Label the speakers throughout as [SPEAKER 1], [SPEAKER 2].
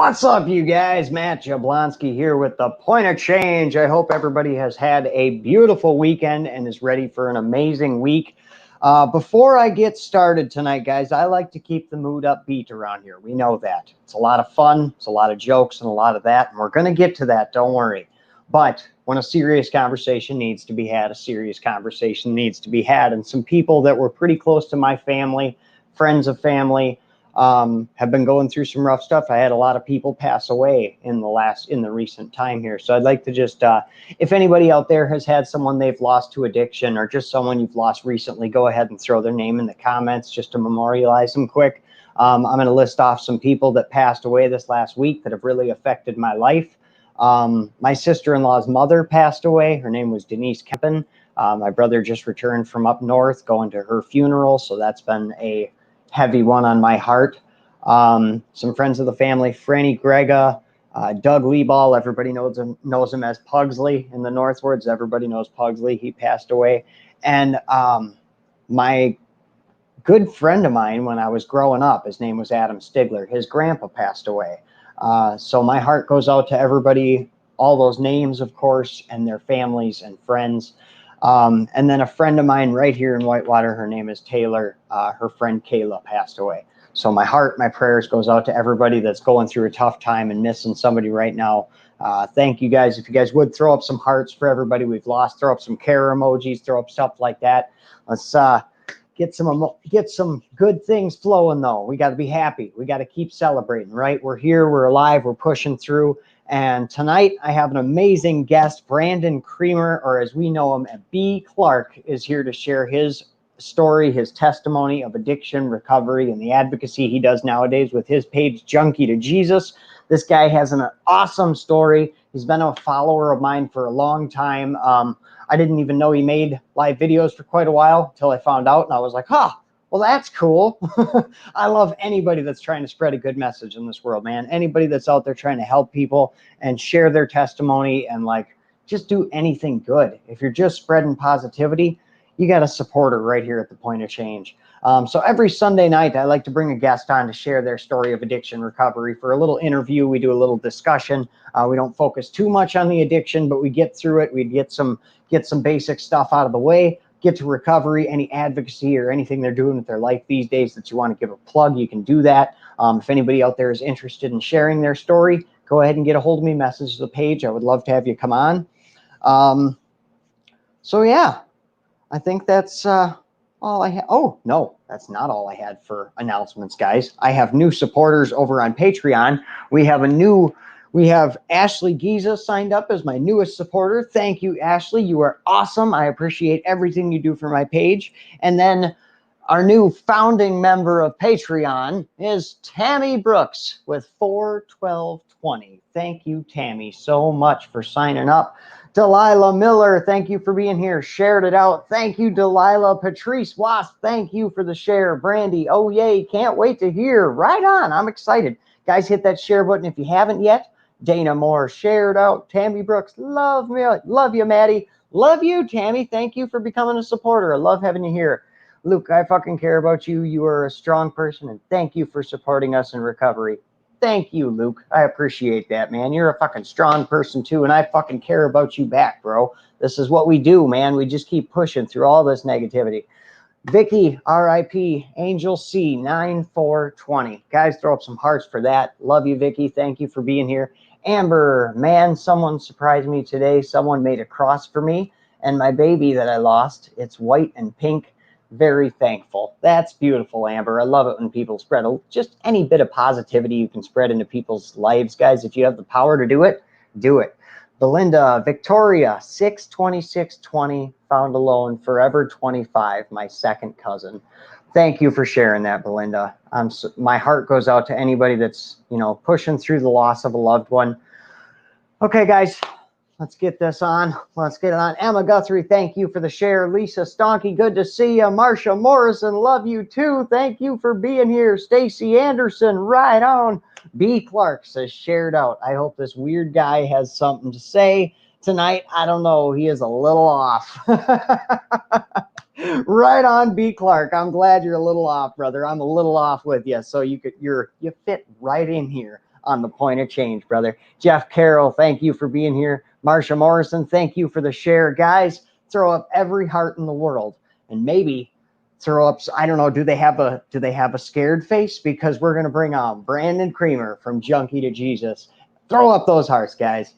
[SPEAKER 1] What's up, you guys? Matt Jablonski here with the Point of Change. I hope everybody has had a beautiful weekend and is ready for an amazing week. Before I get started tonight, guys, I like to keep the mood upbeat around here. We know that. It's a lot of fun. It's a lot of jokes and a lot of that. And we're going to get to that. Don't worry. But when a serious conversation needs to be had, a serious conversation needs to be had. And some people that were pretty close to my family, friends of family, have been going through some rough stuff. I had a lot of people pass away in the recent time here. So I'd like to just, if anybody out there has had someone they've lost to addiction or just someone you've lost recently, go ahead and throw their name in the comments just to memorialize them quick. I'm going to list off some people that passed away this last week that have really affected my life. My sister-in-law's mother passed away. Her name was Denise Kempen. My brother just returned from up north going to her funeral. So that's been a heavy one on my heart. Some friends of the family, Franny Grega, Doug Lieball, everybody knows him as Pugsley in the Northwoods. Everybody knows Pugsley. He passed away. And my good friend of mine when I was growing up, his name was Adam Stigler. His grandpa passed away. So my heart goes out to everybody, all those names, of course, and their families and friends. And then a friend of mine right here in Whitewater, her name is Taylor. Her friend Kayla passed away. So my heart, my prayers goes out to everybody that's going through a tough time and missing somebody right now. Thank you guys. If you guys would throw up some hearts for everybody we've lost, throw up some care emojis, throw up stuff like that. Let's get some good things flowing though. We got to be happy. We got to keep celebrating, right? We're here, we're alive, we're pushing through. And tonight I have an amazing guest, Brandon Creamer, or as we know him, BClark, is here to share his story, his testimony of addiction, recovery, and the advocacy he does nowadays with his page, Junkie to Jesus. This guy has an awesome story. He's been a follower of mine for a long time. I didn't even know he made live videos for quite a while until I found out, and I was like, huh, well, that's cool. I love anybody that's trying to spread a good message in this world, man. Anybody that's out there trying to help people and share their testimony and like just do anything good. If you're just spreading positivity, you got a supporter right here at the Point of Change. So every Sunday night, I like to bring a guest on to share their story of addiction recovery for a little interview. We do a little discussion. We don't focus too much on the addiction, but we get through it. We get some basic stuff out of the way, get to recovery, any advocacy or anything they're doing with their life these days that you want to give a plug, you can do that. If anybody out there is interested in sharing their story, go ahead and get a hold of me, message the page. I would love to have you come on. So yeah, I think that's all I have. Oh, no, that's not all I had for announcements, guys. I have new supporters over on Patreon. We have Ashley Giza signed up as my newest supporter. Thank you, Ashley. You are awesome. I appreciate everything you do for my page. And then our new founding member of Patreon is Tammy Brooks with 41220. Thank you, Tammy, so much for signing up. Delilah Miller, thank you for being here. Shared it out. Thank you, Delilah. Patrice Wasp, thank you for the share. Brandy, oh yay, can't wait to hear. Right on, I'm excited. Guys, hit that share button if you haven't yet. Dana Moore, shared out. Tammy Brooks, love me, love you, Maddie. Love you, Tammy. Thank you for becoming a supporter. I love having you here. Luke, I fucking care about you. You are a strong person, and thank you for supporting us in recovery. Thank you, Luke. I appreciate that, man. You're a fucking strong person, too, and I fucking care about you back, bro. This is what we do, man. We just keep pushing through all this negativity. Vicky, RIP, Angel C, 9420. Guys, throw up some hearts for that. Love you, Vicky. Thank you for being here. Amber, man, someone surprised me today. Someone made a cross for me, and my baby that I lost, it's white and pink. Very thankful. That's beautiful, Amber. I love it when people spread just any bit of positivity you can spread into people's lives, guys. If you have the power to do it, do it. Belinda, Victoria, 62620, found alone, forever 25, my second cousin. Thank you for sharing that, Belinda. My heart goes out to anybody that's, pushing through the loss of a loved one. Okay, guys. Let's get this on. Let's get it on. Emma Guthrie, thank you for the share. Lisa Stonky, good to see you. Marsha Morrison, love you too. Thank you for being here. Stacy Anderson, right on. BClark says shared out. I hope this weird guy has something to say tonight. I don't know. He is a little off. Right on, BClark. I'm glad you're a little off, brother. I'm a little off with you. So you fit right in here. on the Point of Change, brother. Jeff Carroll, thank you for being here. Marsha Morrison, thank you for the share. Guys, throw up every heart in the world, and maybe throw up, I don't know, do they have a scared face? Because we're going to bring on Brandon Creamer from Junkie to Jesus. Throw up those hearts, guys.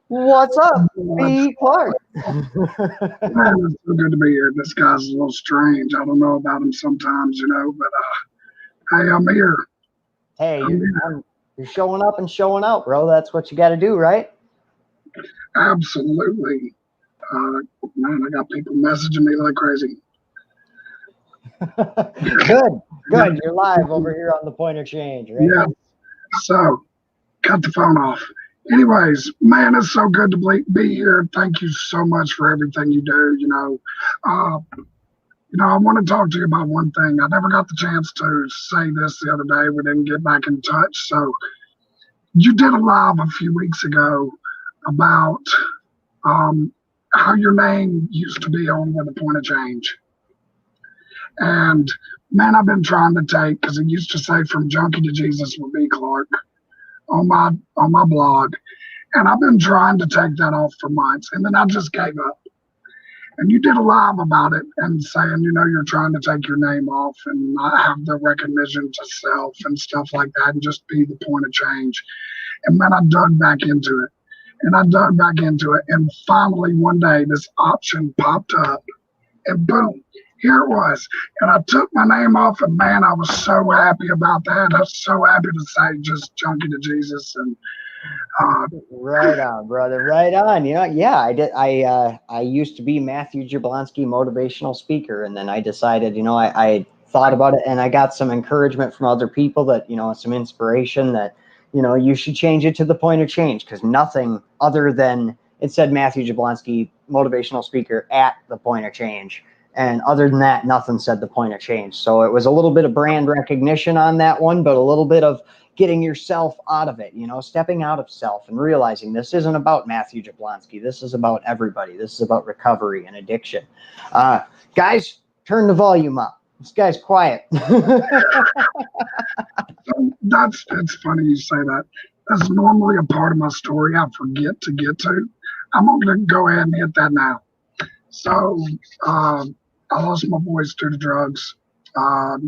[SPEAKER 1] What's up, BClark?
[SPEAKER 2] Man, it's so good to be here. This guy's a little strange. I don't know about him sometimes, but hey, I'm here.
[SPEAKER 1] Hey, you're showing up and showing out, bro. That's what you got to do, right?
[SPEAKER 2] Absolutely. Man, I got people messaging me like crazy.
[SPEAKER 1] Good. You're live over here on the Point of Change, right?
[SPEAKER 2] Yeah. So, cut the phone off. Anyways, man, it's so good to be here. Thank you so much for everything you do. I want to talk to you about one thing. I never got the chance to say this the other day. We didn't get back in touch. So, you did a live a few weeks ago about how your name used to be on with the Point of Change. And man, I've been trying to take, because it used to say from Junkie to Jesus with BClark on my blog, and I've been trying to take that off for months, and then I just gave up. And you did a live about it and saying, you're trying to take your name off and not have the recognition to self and stuff like that, and just be the Point of Change. And man, I dug back into it. And finally one day this option popped up, and boom, here it was. And I took my name off, and man, I was so happy about that. I was so happy to say just Junkie to Jesus. And
[SPEAKER 1] right on, brother. Right on. I did. I used to be Matthew Jablonski motivational speaker, and then I decided, I thought about it, and I got some encouragement from other people that, some inspiration that, you should change it to the Point of Change, because nothing other than it said Matthew Jablonski motivational speaker at the Point of Change. And other than that, nothing said the Point of Change. So it was a little bit of brand recognition on that one, but a little bit of getting yourself out of it, stepping out of self and realizing this isn't about Matthew Jablonski. This is about everybody. This is about recovery and addiction. Guys, turn the volume up. This guy's quiet.
[SPEAKER 2] It's funny you say that. That's normally a part of my story I forget to get to. I'm going to go ahead and hit that now. So I lost my voice due to drugs.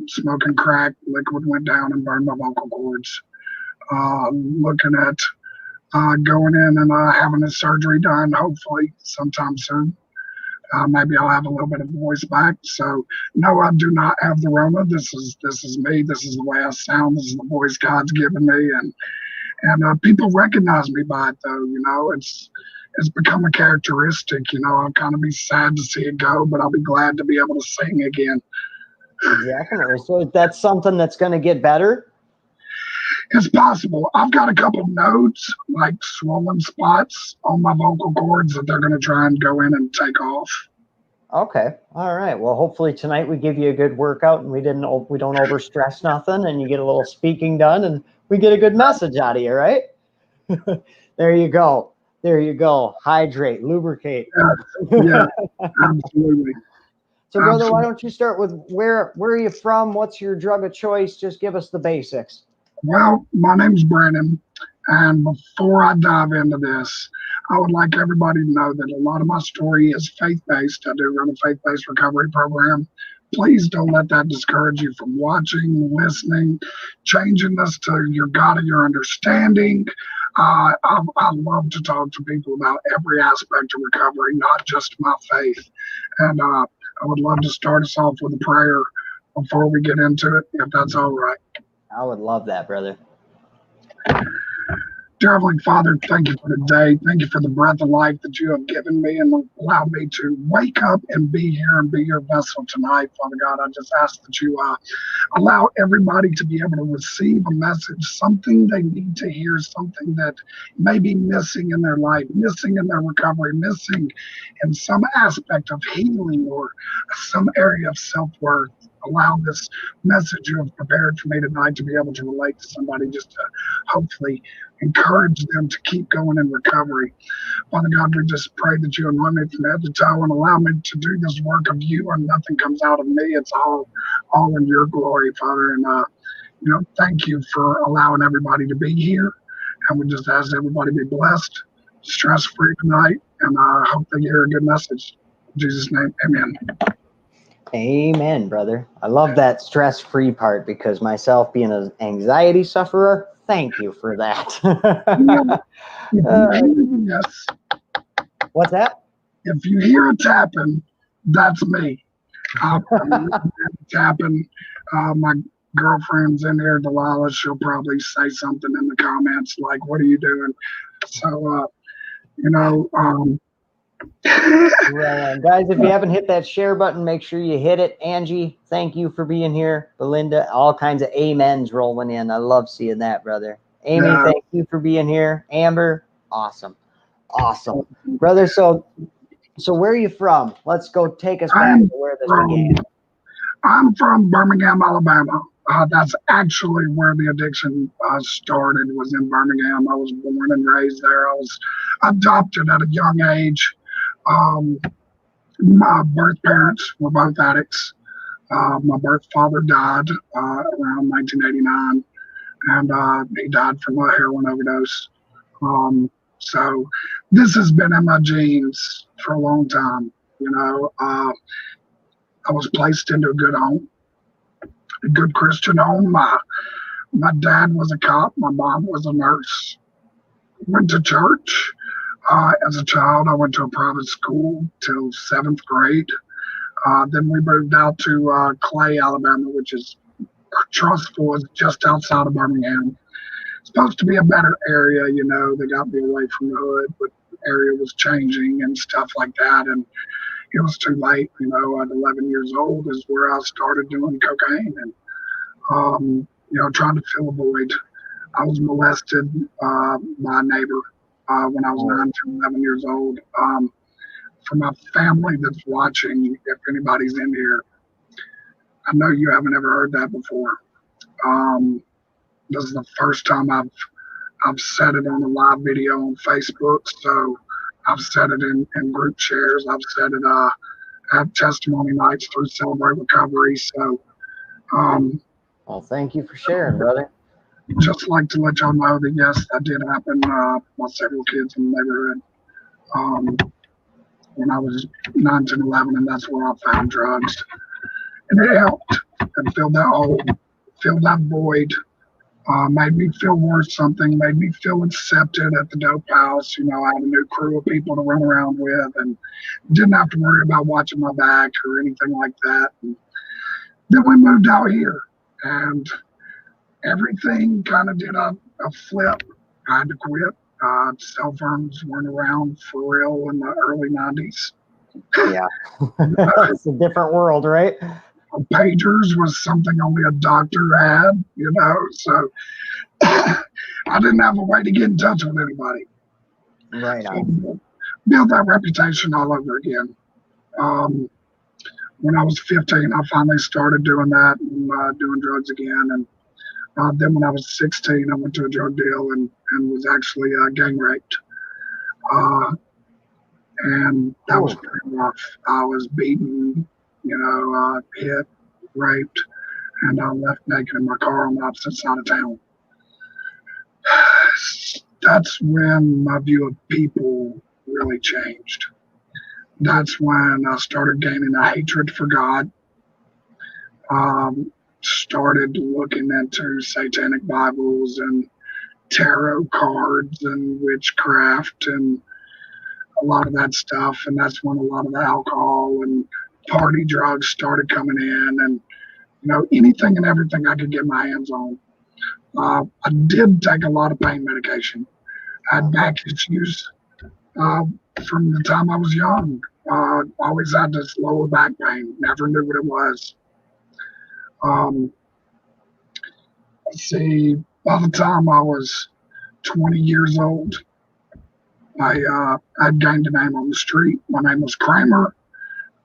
[SPEAKER 2] Smoking crack, liquid went down and burned my vocal cords. Looking at going in and having a surgery done, hopefully sometime soon. Maybe I'll have a little bit of voice back. So no, I do not have the Rona. This is me. This is the way I sound. This is the voice God's given me, and people recognize me by it though. It's become a characteristic. I'll kind of be sad to see it go, but I'll be glad to be able to sing again.
[SPEAKER 1] Definitely. So that's something that's going to get better?
[SPEAKER 2] It's possible. I've got a couple nodes, like swollen spots on my vocal cords that they're going to try and go in and take off.
[SPEAKER 1] Okay. All right. Well, hopefully tonight we give you a good workout and we don't overstress nothing, and you get a little speaking done and we get a good message out of you, right? There you go. Hydrate, lubricate.
[SPEAKER 2] Yeah, absolutely.
[SPEAKER 1] So, brother, why don't you start with where are you from? What's your drug of choice? Just give us the basics.
[SPEAKER 2] Well, my name's Brandon, and before I dive into this, I would like everybody to know that a lot of my story is faith-based. I do run a faith-based recovery program. Please don't let that discourage you from watching, listening, changing this to your God of your understanding. I love to talk to people about every aspect of recovery, not just my faith. And I would love to start us off with a prayer before we get into it, if that's all right.
[SPEAKER 1] I would love that, brother.
[SPEAKER 2] Dear Heavenly Father, thank you for today. Thank you for the breath of life that you have given me and allowed me to wake up and be here and be your vessel tonight. Father God, I just ask that you allow everybody to be able to receive a message, something they need to hear, something that may be missing in their life, missing in their recovery, missing in some aspect of healing or some area of self-worth. Allow this message you have prepared for me tonight to be able to relate to somebody, just to hopefully encourage them to keep going in recovery. Father God, we just pray that you anoint me from head to toe and allow me to do this work of you, and nothing comes out of me. It's all in your glory, Father. And thank you for allowing everybody to be here. And we just ask everybody to be blessed, stress free tonight, and I hope they hear a good message. In Jesus' name, amen.
[SPEAKER 1] Amen, brother. I love that stress-free part because myself being an anxiety sufferer, thank you for that.
[SPEAKER 2] Yes.
[SPEAKER 1] What's that?
[SPEAKER 2] If you hear a tapping, that's me. I'm tapping. My girlfriend's in here, Delilah. She'll probably say something in the comments like, "What are you doing?" So,
[SPEAKER 1] Right. Guys, if you haven't hit that share button, make sure you hit it. Angie, thank you for being here. Belinda, all kinds of amens rolling in. I love seeing that, brother. Amy, thank you for being here. Amber, awesome. Awesome. Brother, so where are you from? Let's go take us back to where this began.
[SPEAKER 2] I'm from Birmingham, Alabama. That's actually where the addiction started, was in Birmingham. I was born and raised there. I was adopted at a young age. My birth parents were both addicts. My birth father died around 1989, and he died from a heroin overdose. So this has been in my genes for a long time. I was placed into a good home, a good Christian home. My dad was a cop. My mom was a nurse. Went to church. As a child, I went to a private school till 7th grade. Then we moved out to Clay, Alabama, which is trustful, is just outside of Birmingham. It's supposed to be a better area, they got me away from the hood, but the area was changing and stuff like that. And it was too late, at 11 years old is where I started doing cocaine and, trying to fill a void. I was molested by a neighbor when I was 9 to 11 years old. For my family that's watching, if anybody's in here, I know you haven't ever heard that before. This is the first time I've said it on a live video on Facebook. So I've said it in group shares. I've said it at testimony nights through Celebrate Recovery. So,
[SPEAKER 1] well, thank you for sharing, brother.
[SPEAKER 2] Just like to let y'all know that yes, that did happen. My several kids in the neighborhood when I was 9 to 11, and that's where I found drugs, and it helped and filled that hole, filled that void. Made me feel worth something, made me feel accepted at the dope house. I had a new crew of people to run around with and didn't have to worry about watching my back or anything like that. And then we moved out here and everything kind of did a flip. I had to quit. Cell phones weren't around for real in the early 90s.
[SPEAKER 1] Yeah. It's a different world, right?
[SPEAKER 2] Pagers was something only a doctor had, so I didn't have a way to get in touch with anybody.
[SPEAKER 1] Right.
[SPEAKER 2] So build that reputation all over again. When I was 15, I finally started doing that and doing drugs again. And then when I was 16, I went to a drug deal and was actually gang raped. And that was pretty rough. I was beaten, hit, raped, and I left naked in my car on the opposite side of town. That's when my view of people really changed. That's when I started gaining a hatred for God. Started looking into satanic Bibles and tarot cards and witchcraft and a lot of that stuff. And that's when a lot of the alcohol and party drugs started coming in, and anything and everything I could get my hands on. I did take a lot of pain medication. I had back issues from the time I was young. Always had this lower back pain. Never knew what it was. Let's see. By the time I was 20 years old, I gained a name on the street. My name was Kramer.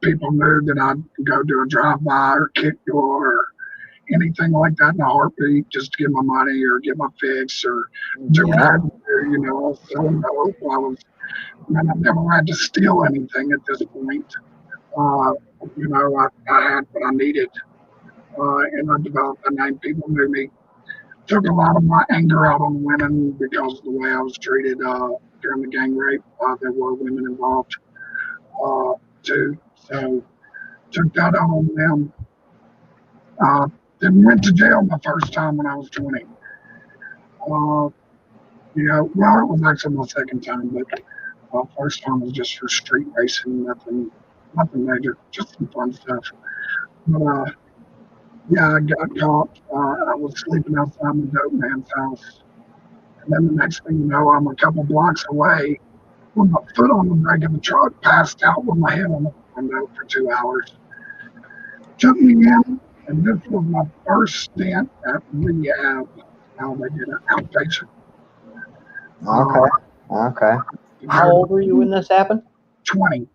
[SPEAKER 2] People knew that I'd go do a drive-by or kick door or anything like that in a heartbeat just to get my money or get my fix or do what I had to do, I was selling dope. I never had to steal anything at this point. I had what I needed. And I developed a name. People knew me. took a lot of my anger out on women because of the way I was treated during the gang rape. There were women involved too, so took that out on them. Then went to jail my first time when I was 20. Well, it was actually my second time, but first time was just for street racing, nothing major, just some fun stuff. But yeah, I got caught. I was sleeping outside my dope man's house. And then the next thing you know, I'm a couple blocks away with my foot on the brake of the truck, passed out with my head on the window for 2 hours. Took me in, and this was my first stint at rehab. How they did an outpatient.
[SPEAKER 1] Okay. How old were you when this happened?
[SPEAKER 2] 20.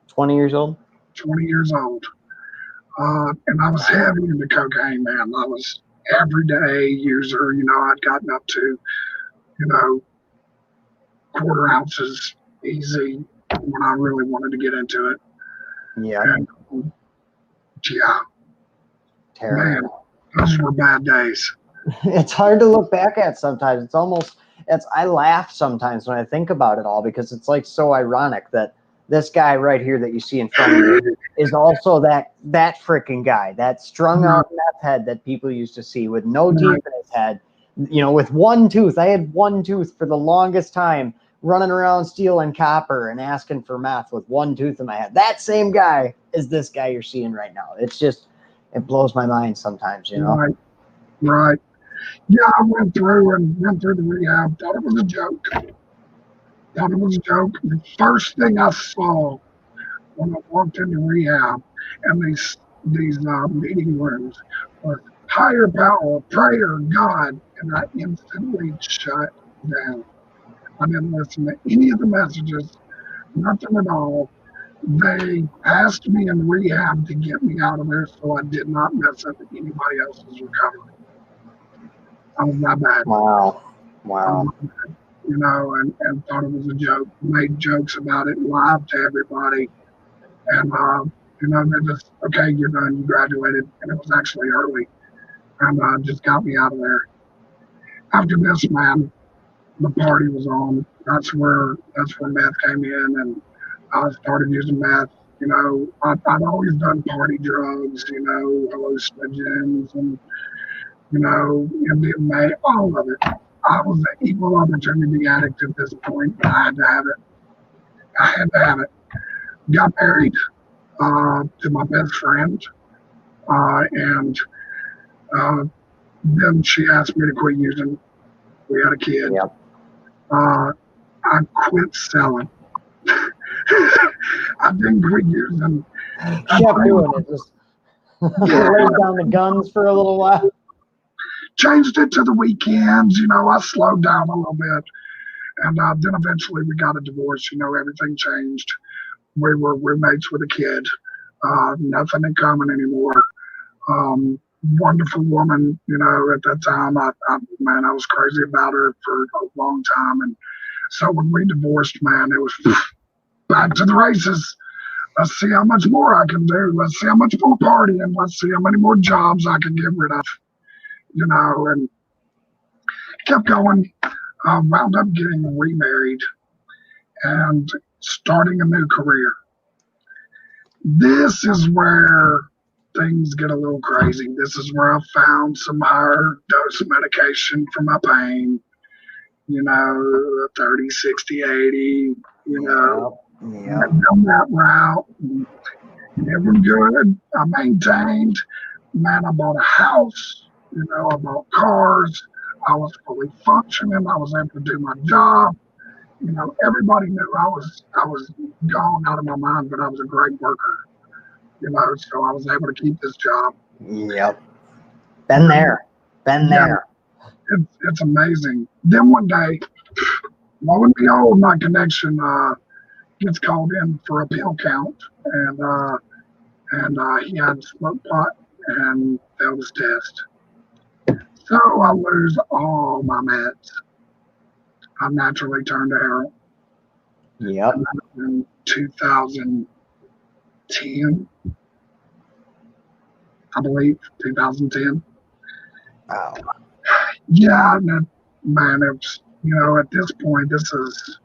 [SPEAKER 1] 20 years old?
[SPEAKER 2] 20 years old. And I was heavy into cocaine, man. I was everyday user. I'd gotten up to, quarter ounces easy when I really wanted to get into it.
[SPEAKER 1] Yeah.
[SPEAKER 2] And, yeah.
[SPEAKER 1] Terrible.
[SPEAKER 2] Man, those were bad days.
[SPEAKER 1] It's hard to look back at sometimes. I laugh sometimes when I think about it all, because it's like so ironic that this guy right here that you see in front of you is also that freaking guy, that strung out meth head that people used to see with no teeth in his head, with one tooth. I had one tooth for the longest time, running around stealing copper and asking for meth with one tooth in my head. That same guy is this guy you're seeing right now. It's just, it blows my mind sometimes,
[SPEAKER 2] Right. Yeah, I went through the rehab. Thought it was a joke. The first thing I saw when I walked into rehab and these meeting rooms was higher power, prayer, God, and I instantly shut down. I didn't listen to any of the messages, nothing at all. They asked me in rehab to get me out of there so I did not mess up anybody else's recovery. I was that bad.
[SPEAKER 1] Wow.
[SPEAKER 2] And thought it was a joke, made jokes about it, lied to everybody. And, they're just, okay, you're done, you graduated. And it was actually early. And just got me out of there. After this, man, the party was on. That's where meth came in, and I started using meth. I'd always done party drugs, hallucinogens, and, MDMA, all of it. I was an equal opportunity addict at this point, but I had to have it. Got married to my best friend, and then she asked me to quit using. We had a kid.
[SPEAKER 1] Yep.
[SPEAKER 2] I quit selling. I didn't quit using.
[SPEAKER 1] Kept doing it. Just laid down the guns for a little while.
[SPEAKER 2] Changed it to the weekends. I slowed down a little bit. And then eventually we got a divorce. Everything changed. We were roommates with a kid. Nothing in common anymore. Wonderful woman, at that time. I was crazy about her for a long time. And so when we divorced, man, it was back to the races. Let's see how much more I can do. Let's see how much more partying. Let's see how many more jobs I can get rid of. And kept going. Wound up getting remarried and starting a new career. This is where things get a little crazy. This is where I found some higher dose of medication for my pain, 30, 60, 80, down that route. And it was good. I maintained. Man, I bought a house, I bought cars. I was fully functioning. I was able to do my job. Everybody knew I was gone out of my mind, but I was a great worker. So I was able to keep this job.
[SPEAKER 1] Yep. Been there.
[SPEAKER 2] It's amazing. Then one day, lo and behold, my connection gets called in for a pill count, and he had smoked pot and failed his test. So I lose all my meds. I naturally turned to heroin.
[SPEAKER 1] Yep.
[SPEAKER 2] In 2010, I believe, 2010.
[SPEAKER 1] Wow.
[SPEAKER 2] Yeah, and man, it's, at this point, this is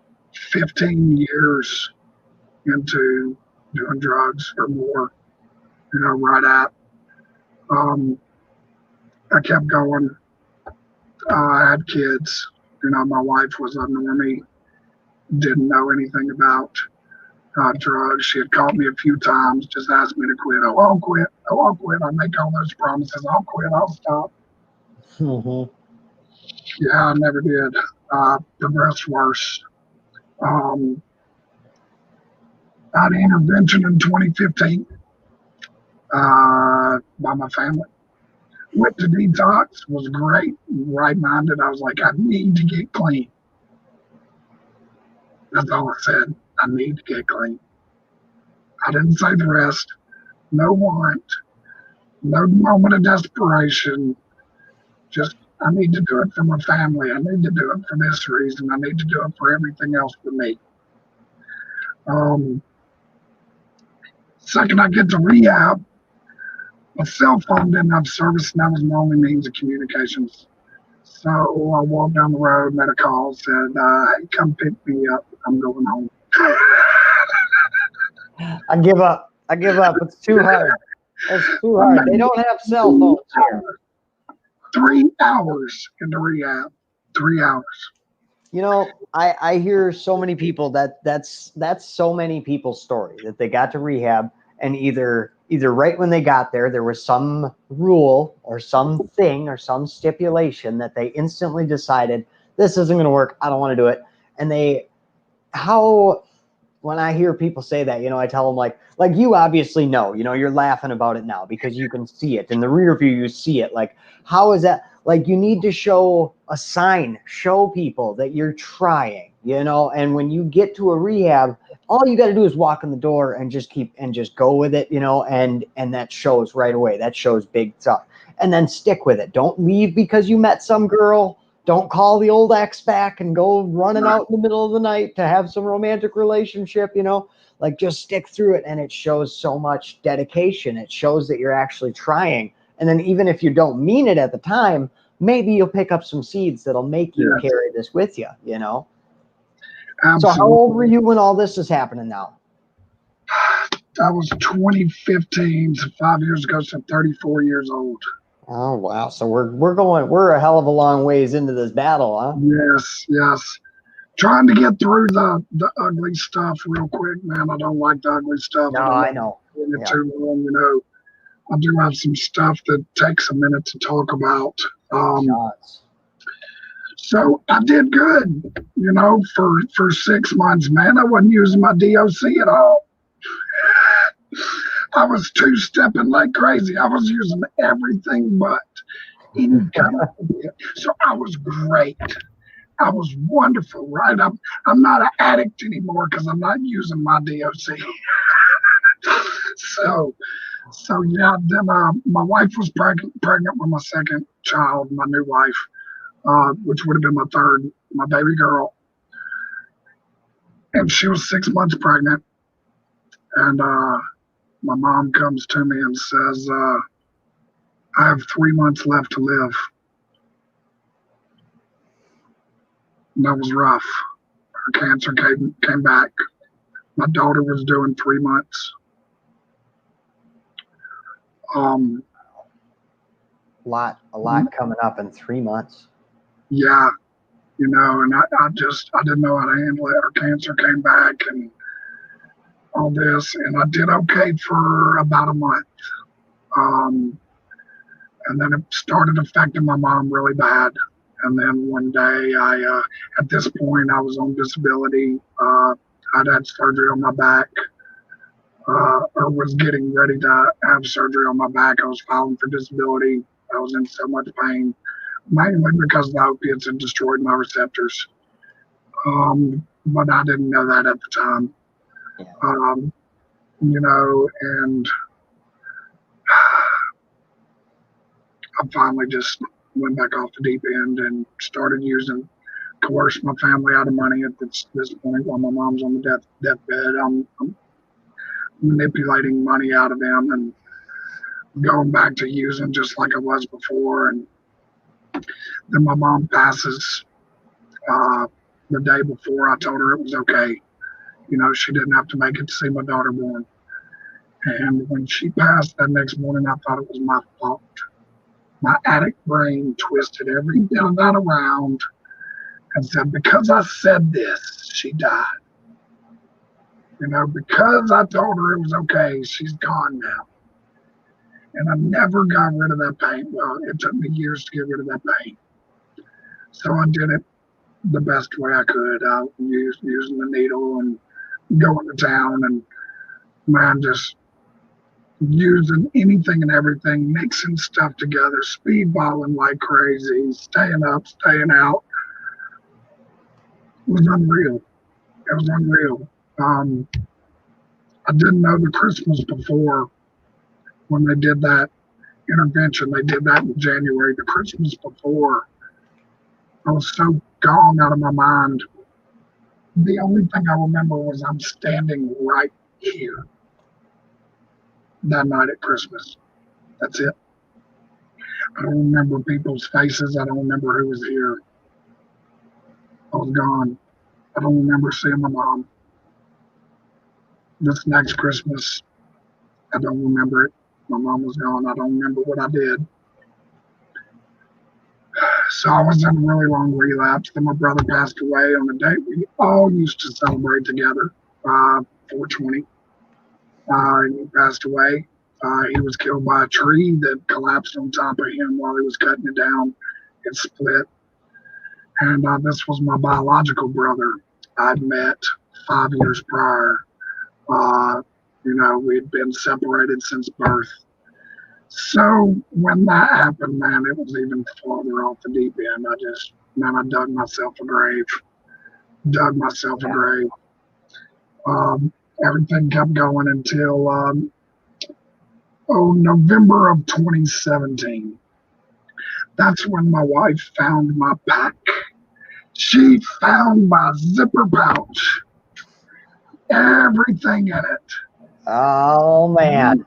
[SPEAKER 2] 15 years into doing drugs or more, right at. Um, I kept going. I had kids. My wife was a normie, didn't know anything about drugs. She had caught me a few times, just asked me to quit. Oh, I'll quit. Oh, I'll quit. I make all those promises. I'll quit. I'll stop.
[SPEAKER 1] Mm-hmm.
[SPEAKER 2] Yeah, I never did. Progressed worse. Um, I had an intervention in 2015 by my family. Went to detox, was great, right-minded. I was like, I need to get clean. That's all I said. I need to get clean. I didn't say the rest. No want, no moment of desperation. Just, I need to do it for my family. I need to do it for this reason. I need to do it for everything else for me. Second, I get to rehab. My cell phone didn't have service, and that was my only means of communications. So I walked down the road, made a call, said, hey, come pick me up. I'm going home.
[SPEAKER 1] I give up. I give up. It's too hard. It's too hard. They don't have cell phones here.
[SPEAKER 2] 3 hours into rehab. 3 hours.
[SPEAKER 1] I hear so many people that's so many people's story that they got to rehab, and either right when they got there was some rule or something or some stipulation that they instantly decided this isn't going to work. I don't want to do it. And when I hear people say that, I tell them like you obviously know, you're laughing about it now because you can see it in the rear view. You see it. Like, how is that? Like, you need to show a sign, show people that you're trying, and when you get to a rehab, all you got to do is walk in the door and just go with it, and that shows right away. That shows big stuff. And then stick with it. Don't leave because you met some girl. Don't call the old ex back and go running out in the middle of the night to have some romantic relationship, like just stick through it. And it shows so much dedication. It shows that you're actually trying. And then even if you don't mean it at the time, maybe you'll pick up some seeds that'll make you carry this with you,
[SPEAKER 2] Absolutely.
[SPEAKER 1] So how old were you when all this is happening now?
[SPEAKER 2] That was 2015, so 5 years ago, so 34 years old.
[SPEAKER 1] Oh, wow. So we're a hell of a long ways into this battle, huh?
[SPEAKER 2] Yes. Trying to get through the ugly stuff real quick, man. I don't like the ugly stuff.
[SPEAKER 1] No, I know.
[SPEAKER 2] Too long, I do have some stuff that takes a minute to talk about. So I did good, for 6 months, man. I wasn't using my DOC at all. I was two-stepping like crazy. I was using everything but any kind of so I was great. I was wonderful, right? I'm not an addict anymore because I'm not using my DOC. So yeah. Then my wife was pregnant with my second child, my new wife, which would have been my third, my baby girl, and she was 6 months pregnant, and my mom comes to me and says, I have 3 months left to live. And that was rough. Her cancer came back. My daughter was due in 3 months.
[SPEAKER 1] A lot coming up in 3 months.
[SPEAKER 2] Yeah, and I didn't know how to handle it. Her cancer came back and all this, and I did okay for about a month. And then it started affecting my mom really bad. And then one day, at this point, I was on disability. I'd had surgery on my back, or was getting ready to have surgery on my back. I was filing for disability. I was in so much pain, mainly because the opiates had destroyed my receptors. But I didn't know that at the time. Yeah. And I finally just went back off the deep end and started coerced my family out of money at this point while my mom's on the deathbed. I'm manipulating money out of them and going back to using just like I was before. And Then my mom passes the day before. I told her it was okay. She didn't have to make it to see my daughter born. And when she passed that next morning, I thought it was my fault. My addict brain twisted every bit of that around and said, because I said this, she died. Because I told her it was okay, she's gone now. And I never got rid of that pain. Well, it took me years to get rid of that pain. So I did it the best way I could. I used using the needle and going to town and, man, just using anything and everything, mixing stuff together, speedballing like crazy, staying up, staying out. It was unreal. It was unreal. I didn't know the Christmas before when they did that intervention. They did that in January. The Christmas before, I was so gone out of my mind. The only thing I remember was I'm standing right here that night at Christmas. That's it. I don't remember people's faces. I don't remember who was here. I was gone. I don't remember seeing my mom. This next Christmas, I don't remember it. My mom was gone. I don't remember what I did. So I was in a really long relapse. Then my brother passed away on a date we all used to celebrate together, 420. He passed away. He was killed by a tree that collapsed on top of him while he was cutting it down. It split. And this was my biological brother I'd met 5 years prior. We'd been separated since birth. So when that happened, man, it was even farther off the deep end. I dug myself a grave. Everything kept going until November of 2017. That's when my wife found my pack. She found my zipper pouch. Everything in it.
[SPEAKER 1] Oh, man.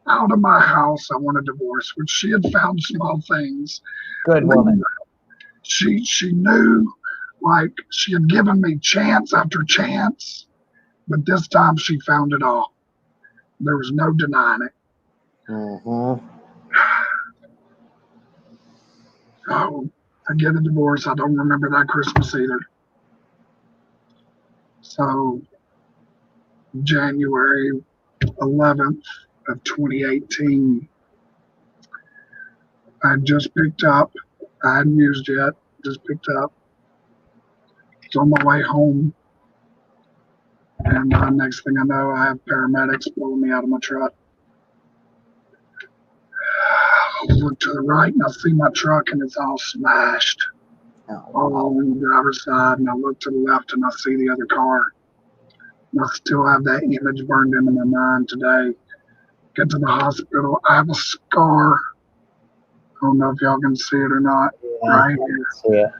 [SPEAKER 2] Out of my house, I want a divorce, which she had found small things.
[SPEAKER 1] Good woman.
[SPEAKER 2] She knew, like, she had given me chance after chance, but this time she found it all. There was no denying it.
[SPEAKER 1] Mm-hmm.
[SPEAKER 2] So I get a divorce. I don't remember that Christmas either. So January 11th of 2018, I just picked up. I hadn't used yet. Just picked up. It's on my way home. And next thing I know, I have paramedics pulling me out of my truck. I look to the right and I see my truck and it's all smashed. All on the driver's side. And I look to the left and I see the other car. And I still have that image burned into my mind today. Get to the hospital. I have a scar. I don't know if y'all can see it or not.
[SPEAKER 1] Yeah,
[SPEAKER 2] right
[SPEAKER 1] I
[SPEAKER 2] here.
[SPEAKER 1] can see it.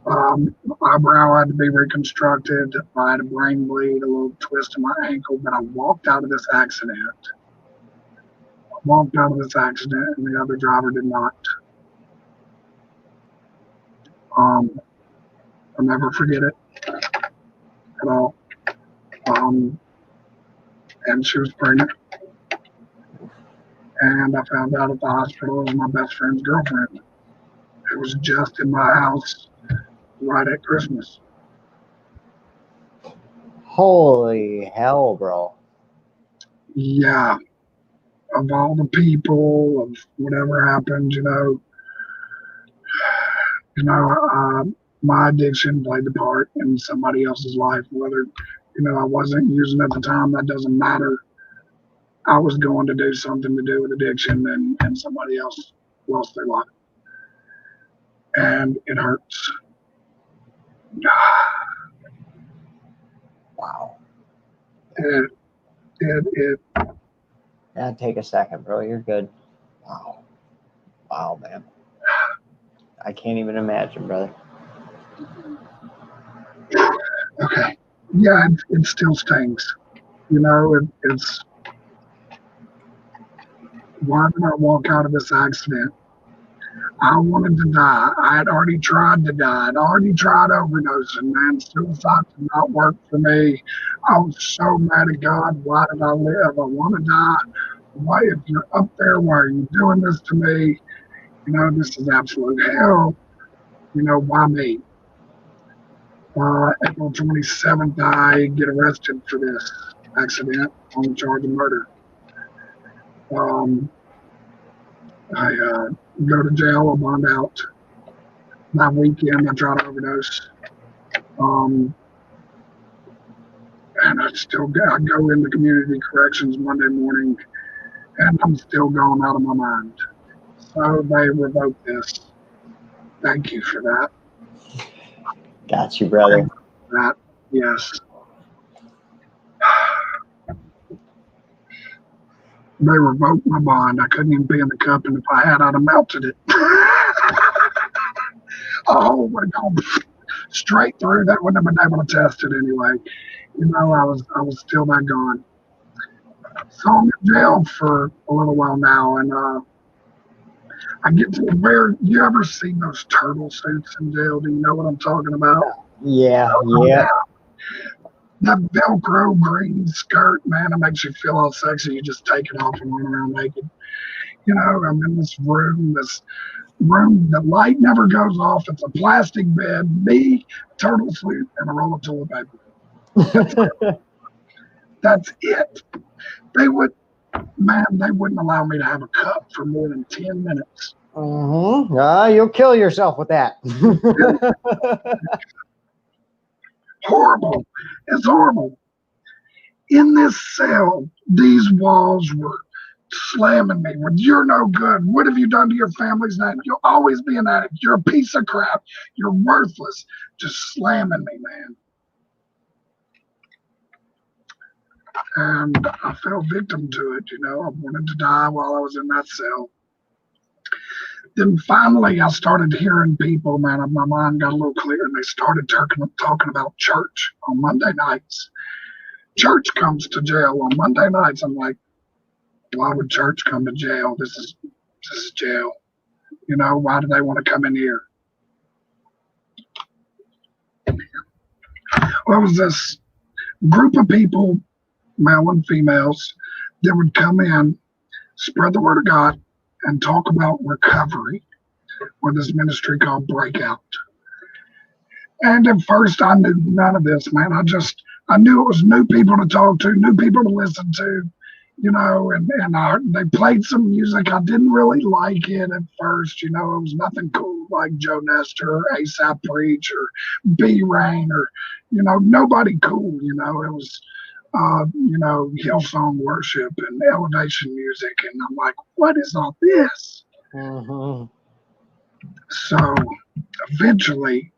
[SPEAKER 2] My eyebrow had to be reconstructed. I had a brain bleed, a little twist in my ankle, but I walked out of this accident. And the other driver did not. I'll never forget it at all. And she was pregnant. And I found out at the hospital it was my best friend's girlfriend. It was just in my house right at Christmas.
[SPEAKER 1] Holy hell, bro.
[SPEAKER 2] Yeah. Of all the people, of whatever happened, my addiction played the part in somebody else's life. Whether, I wasn't using at the time, that doesn't matter. I was going to do something to do with addiction and somebody else lost their life. And it hurts.
[SPEAKER 1] Wow.
[SPEAKER 2] It
[SPEAKER 1] Yeah, take a second, bro. You're good. Wow. Wow, man. I can't even imagine, brother.
[SPEAKER 2] Okay. Yeah, it still stings. It's why did I walk out of this accident? I wanted to die. I had already tried to die. I'd already tried overdosing, man. Suicide did not work for me. I was so mad at God. Why did I live? I want to die. Why, if you're up there, why are you doing this to me? This is absolute hell. Why me? April 27th, I get arrested for this accident on the charge of murder. I go to jail, I bond out. That weekend, I try to overdose. And I go into community corrections Monday morning, and I'm still going out of my mind. So they revoked this. Thank you for that.
[SPEAKER 1] Got you, brother.
[SPEAKER 2] That, yes. They revoked my bond. I couldn't even be in the cup, and if I had, I'd have melted it. Oh, would have gone straight through. That wouldn't have been able to test it anyway. I was still that gone. So I'm in jail for a little while now, and I get to wear. You ever seen those turtle suits in jail? Do you know what I'm talking about?
[SPEAKER 1] Yeah.
[SPEAKER 2] That Velcro green skirt, man, it makes you feel all sexy. You just take it off and run around naked. I'm in this room, the light never goes off. It's a plastic bed, me, turtle suit, and a roll of toilet paper. That's it. They wouldn't allow me to have a cup for more than 10 minutes.
[SPEAKER 1] You'll kill yourself with that.
[SPEAKER 2] Horrible. It's horrible. In this cell, these walls were slamming me. When you're no good, what have you done to your family's name? You'll always be an addict. You're a piece of crap. You're worthless. Just slamming me, man. And I fell victim to it. I wanted to die while I was in that cell. Then finally, I started hearing people, man. My mind got a little clear, and they started talking about church on Monday nights. Church comes to jail on Monday nights. I'm like, why would church come to jail? This is jail. Why do they want to come in here? Well, it was this group of people, male and females, that would come in, spread the word of God, and talk about recovery with this ministry called Breakout. And at first, I knew none of this, man. I knew it was new people to talk to, new people to listen to, and they played some music. I didn't really like it at first. It was nothing cool like Joe Nestor or A$AP Preach or B-Rain or, nobody cool. It was, Hillsong worship and elevation music. And I'm like, what is all this? So eventually,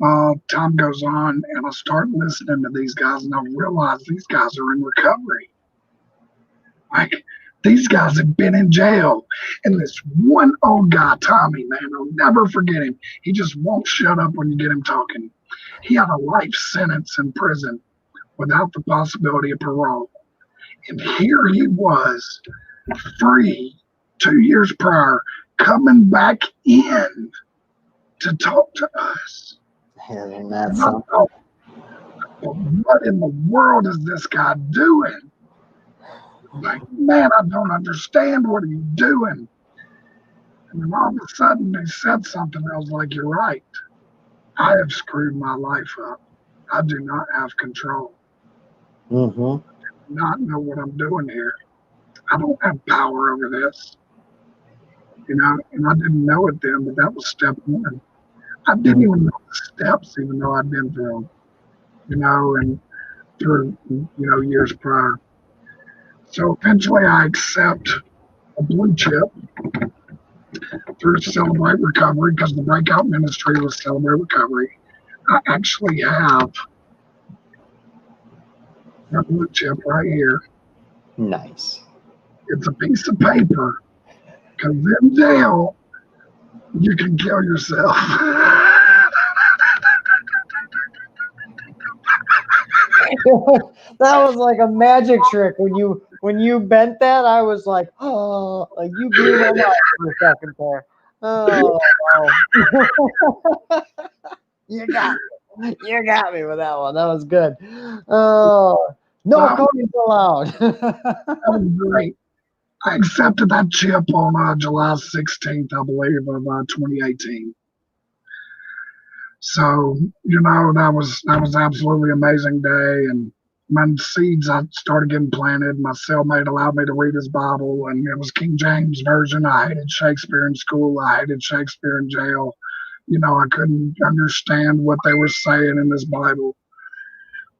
[SPEAKER 2] time goes on, and I start listening to these guys, and I realize these guys are in recovery. Like, these guys have been in jail. And this one old guy, Tommy, man, I'll never forget him. He just won't shut up when you get him talking. He had a life sentence in prison without the possibility of parole. And here he was, free 2 years prior, coming back in to talk to us.
[SPEAKER 1] And that's something.
[SPEAKER 2] What in the world is this guy doing? Like, man, I don't understand. What are you doing? And then all of a sudden they said something. I was like, you're right. I have screwed my life up. I do not have control. I do not know what I'm doing here. I don't have power over this. And I didn't know it then, but that was step one. I didn't even know the steps, even though I'd been through them, and through, years prior. So eventually I accept a blue chip through Celebrate Recovery, because the Breakout ministry was Celebrate Recovery. I actually have a blue chip right here.
[SPEAKER 1] Nice.
[SPEAKER 2] It's a piece of paper, because in jail, you can kill yourself.
[SPEAKER 1] That was like a magic trick. When you bent that, I was like, oh, like you blew my mind for a second there. Oh, wow. You got me. You got me with that one. That was good. Oh, no
[SPEAKER 2] That
[SPEAKER 1] cookies allowed.
[SPEAKER 2] was great. I accepted that chip on July 16th, I believe, of 2018. So, that was absolutely amazing day. And my seeds I started getting planted. My cellmate allowed me to read his Bible, and it was King James version. I hated Shakespeare in school. I hated Shakespeare in jail. I couldn't understand what they were saying in this Bible.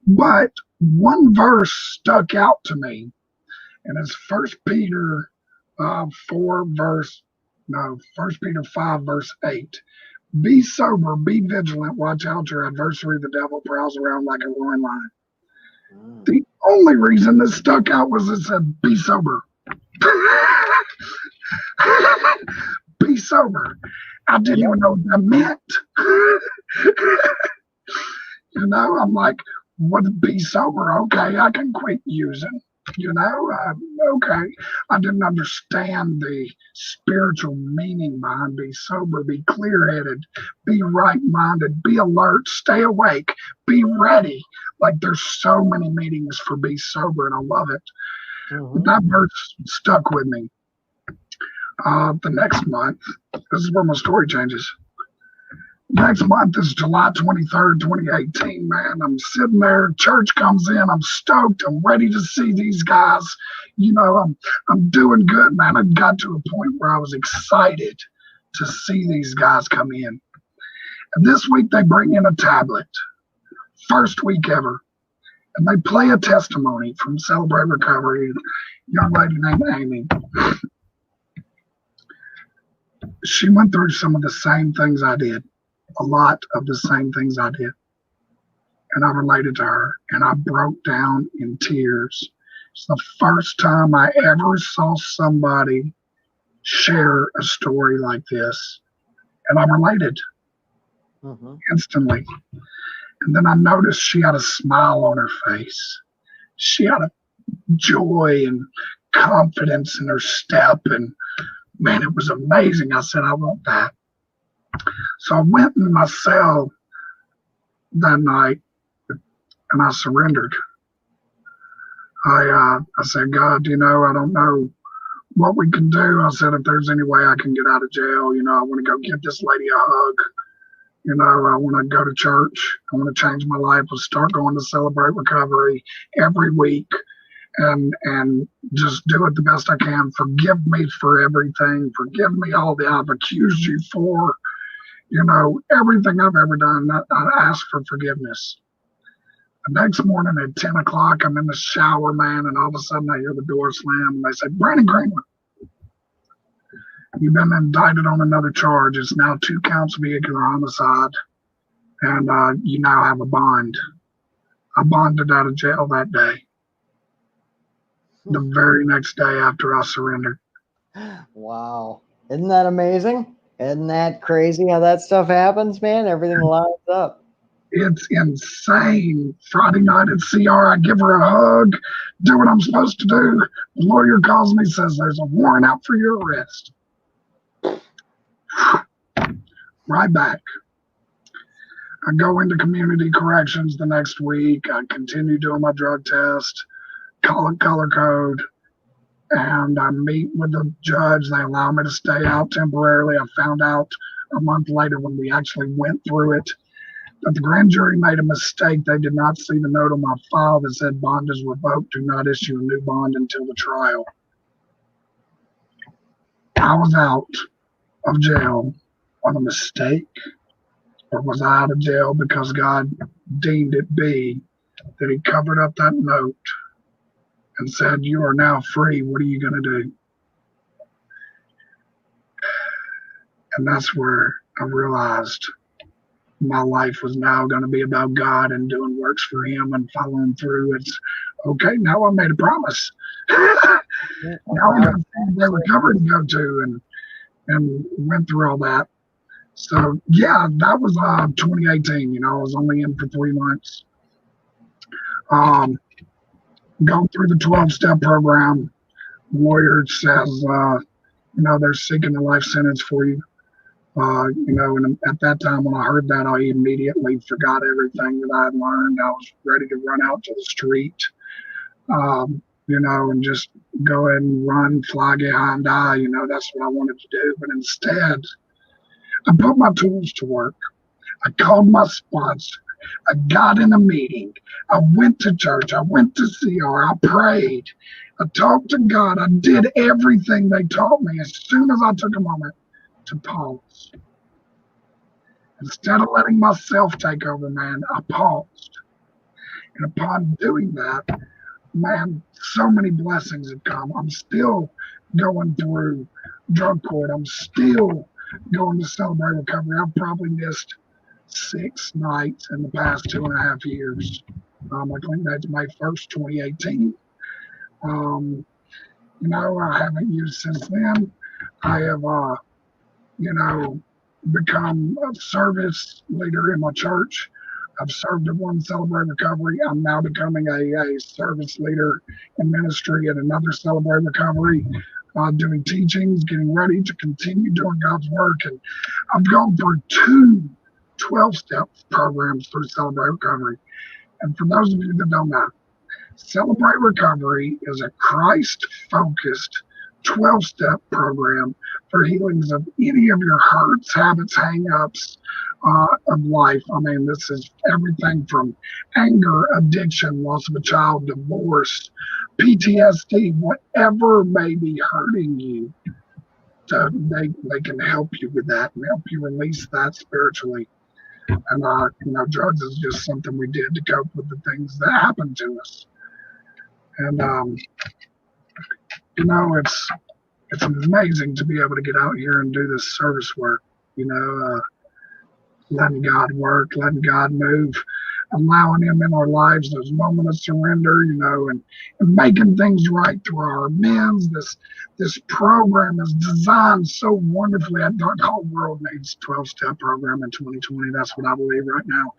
[SPEAKER 2] But one verse stuck out to me, and it's First Peter 5, verse 8. Be sober, be vigilant, watch out your adversary, the devil prowls around like a roaring lion. The only reason this stuck out was it said, be sober. Be sober. I didn't even know what that meant. I'm like, what be sober? Okay, I can quit using. Okay. I didn't understand the spiritual meaning behind be sober, be clear-headed, be right-minded, be alert, stay awake, be ready. Like there's so many meanings for be sober, and I love it. But that verse stuck with me. The next month, this is where my story changes. Next month is July 23rd, 2018, man. I'm sitting there, church comes in, I'm stoked, I'm ready to see these guys. I'm doing good, man. I got to a point where I was excited to see these guys come in. And this week they bring in a tablet, first week ever, and they play a testimony from Celebrate Recovery, a young lady named Amy. She went through some of the same things I did. A lot of the same things I did. And I related to her, and I broke down in tears. It's the first time I ever saw somebody share a story like this, and I related instantly. And then I noticed she had a smile on her face. She had a joy and confidence in her step, and man, it was amazing. I said, I want that. So I went in my cell that night and I surrendered. I said, God, I don't know what we can do. I said, if there's any way I can get out of jail, I want to go give this lady a hug. I want to go to church. I want to change my life. I'll start going to Celebrate Recovery every week and just do it the best I can. Forgive me for everything. Forgive me all that I've accused you for. Everything I've ever done, I ask for forgiveness. The next morning at 10 o'clock, I'm in the shower, man, and all of a sudden I hear the door slam, and they say, Brandon Greenwood, you've been indicted on another charge. It's now 2 counts of vehicular homicide, and you now have a bond. I bonded out of jail that day, the very next day after I surrendered.
[SPEAKER 1] Wow. Isn't that amazing? Isn't that crazy how that stuff happens, man? Everything lines up.
[SPEAKER 2] It's insane. Friday night at CR, I give her a hug, do what I'm supposed to do. The lawyer calls me, says there's a warrant out for your arrest. Right back. I go into community corrections the next week. I continue doing my drug test, call it color code, and I meet with the judge. They allow me to stay out temporarily. I found out a month later when we actually went through it that the grand jury made a mistake. They did not see the note on my file that said bond is revoked. Do not issue a new bond until the trial. I was out of jail on a mistake, or was I out of jail because God deemed it be that he covered up that note and said, you are now free. What are you going to do? And that's where I realized my life was now going to be about God and doing works for him and following through. It's okay. Now I made a promise. Now I got a recovery to go to and went through all that. So yeah, that was 2018. I was only in for 3 months. Go through the 12-step program. Lawyer says, they're seeking a life sentence for you. And at that time when I heard that, I immediately forgot everything that I had learned. I was ready to run out to the street, and just go ahead and run, fly, get high, and die. That's what I wanted to do. But instead, I put my tools to work. I called my sponsor. I got in a meeting. I went to church. I went to CR. I prayed. I talked to God. I did everything they taught me as soon as I took a moment to pause. Instead of letting myself take over, man, I paused. And upon doing that, man, so many blessings have come. I'm still going through drug court. I'm still going to celebrate recovery. I've probably missed 6 nights in the past 2.5 years. I think that's May 1st, 2018. I haven't used since then. I have, become a service leader in my church. I've served at one Celebrate Recovery. I'm now becoming a service leader in ministry at another Celebrate Recovery, doing teachings, getting ready to continue doing God's work. And I've gone through 2 12-step programs through Celebrate Recovery. And for those of you that don't know, Celebrate Recovery is a Christ-focused 12-step program for healings of any of your hurts, habits, hang-ups of life. I mean, this is everything from anger, addiction, loss of a child, divorce, PTSD, whatever may be hurting you. They can help you with that and help you release that spiritually. And, drugs is just something we did to cope with the things that happened to us. And, it's amazing to be able to get out here and do this service work, letting God work, letting God move, allowing Him in our lives, those moments of surrender, and making things right through our amends. This program is designed so wonderfully. I thought the whole world needs a 12-step program in 2020. That's what I believe right now.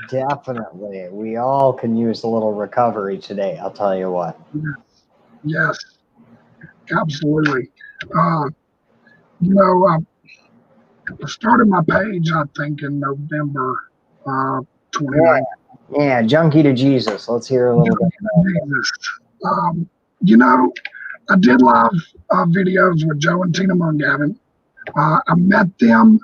[SPEAKER 1] Definitely. We all can use a little recovery today, I'll tell you what.
[SPEAKER 2] Yes, absolutely. I started my page, I think, in November 2019.
[SPEAKER 1] Yeah, Junkie to Jesus. Let's hear a little bit.
[SPEAKER 2] I did live videos with Joe and Tina Mungavin. I met them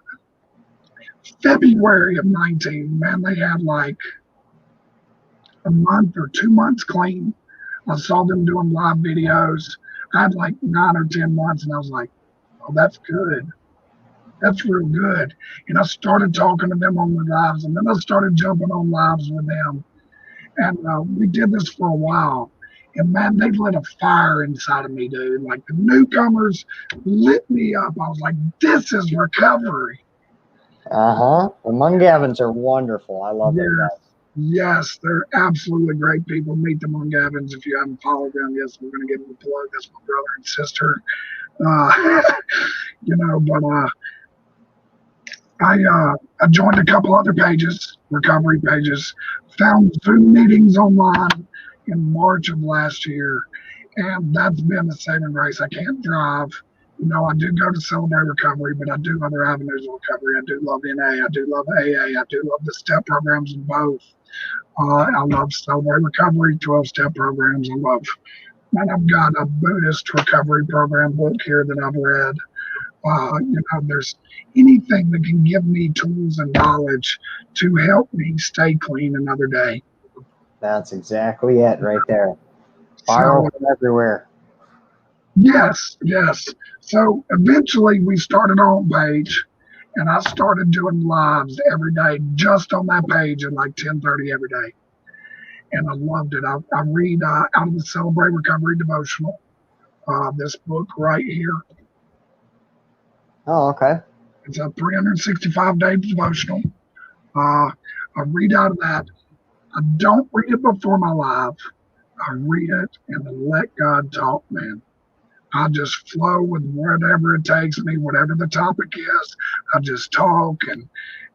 [SPEAKER 2] February of 19. Man, they had like a month or 2 months clean. I saw them doing live videos. I had like 9 or 10 months, and I was like, oh, that's good. That's real good. And I started talking to them on the lives, and then I started jumping on lives with them. And we did this for a while. And man, they lit a fire inside of me, dude. Like the newcomers lit me up. I was like, this is recovery.
[SPEAKER 1] The Mungavins are wonderful. I love them guys.
[SPEAKER 2] Yes, they're absolutely great people. Meet the Mungavins if you haven't followed them. Yes, we're going to give them a plug. That's my brother and sister. I joined a couple other pages, recovery pages, found Zoom meetings online in March of last year, and that's been the saving grace. I can't drive. I do go to Celebrate Recovery, but I do other avenues of recovery. I do love NA. I do love AA. I do love the STEP programs in both. I love Celebrate Recovery, 12-step programs. I've got a Buddhist recovery program book here that I've read. There's anything that can give me tools and knowledge to help me stay clean another day.
[SPEAKER 1] That's exactly it right there. Fire from everywhere.
[SPEAKER 2] Yes. So eventually we started our own page, and I started doing lives every day just on that page at like 10:30 every day. And I loved it. I read out of the Celebrate Recovery devotional, this book right here.
[SPEAKER 1] Oh, okay.
[SPEAKER 2] It's a 365-day devotional. I read out of that. I don't read it before my live. I read it and I let God talk, man. I just flow with whatever it takes me, whatever the topic is. I just talk